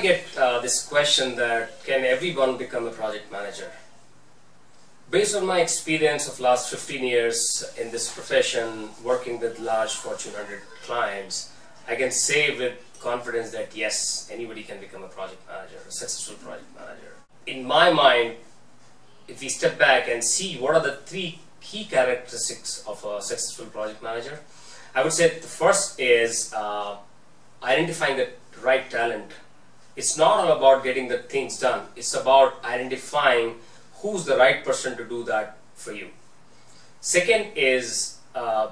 get this question that can everyone become a project manager? Based on my experience of last 15 years in this profession, working with large Fortune 100 clients, I can say with confidence that yes, anybody can become a project manager, a successful project manager. In my mind, if we step back and see what are the three key characteristics of a successful project manager, I would say the first is identifying the right talent. It's not all about getting the things done. It's about identifying who's the right person to do that for you. Second is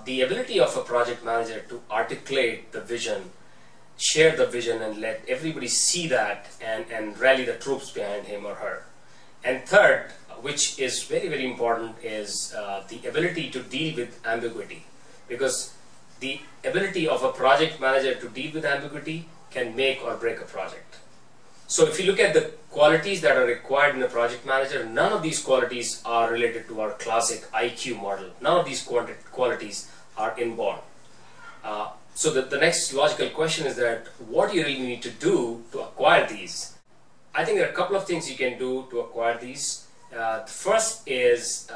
the ability of a project manager to articulate the vision, share the vision, and let everybody see that and rally the troops behind him or her. And third, which is very, very important, is the ability to deal with ambiguity. Because the ability of a project manager to deal with ambiguity can make or break a project. So if you look at the qualities that are required in a project manager, none of these qualities are related to our classic IQ model. None of these qualities are inborn. So the next logical question is that what do you really need to do to acquire these? I think there are a couple of things you can do to acquire these. The first is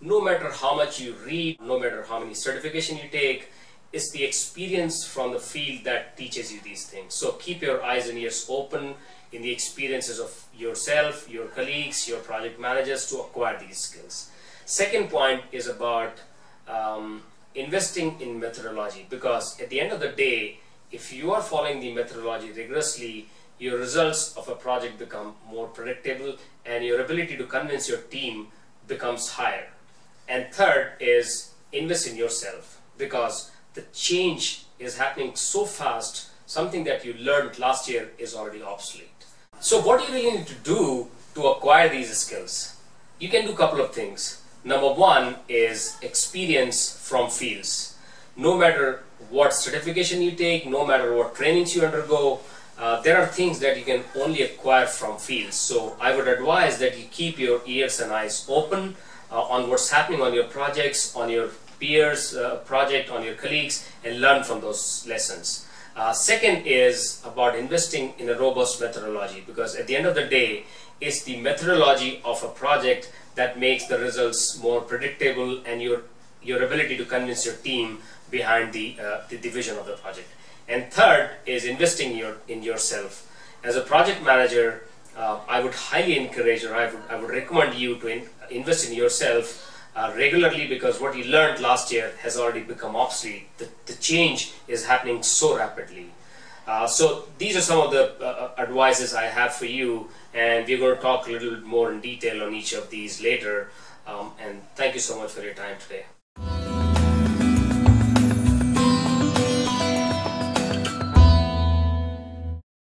no matter how much you read, no matter how many certifications you take, it's the experience from the field that teaches you these things. So keep your eyes and ears open in the experiences of yourself, your colleagues, your project managers to acquire these skills. Second point is about investing in methodology, because at the end of the day, if you are following the methodology rigorously, your results of a project become more predictable and your ability to convince your team becomes higher. And third is invest in yourself, because the change is happening so fast, something that you learned last year is already obsolete. So what do you really need to do to acquire these skills? You can do a couple of things. Number one is experience from fields. No matter what certification you take, no matter what trainings you undergo, there are things that you can only acquire from fields. So I would advise that you keep your ears and eyes open on what's happening on your projects, on your peers project, on your colleagues, and learn from those lessons. Second is about investing in a robust methodology, because at the end of the day, it's the methodology of a project that makes the results more predictable and your ability to convince your team behind the vision of the project. And third is investing in yourself. As a project manager, I would highly encourage, or I would recommend you to invest in yourself regularly, because what you learned last year has already become obsolete. The change is happening so rapidly. So these are some of the advices I have for you, and we're going to talk a little bit more in detail on each of these later. And thank you so much for your time today.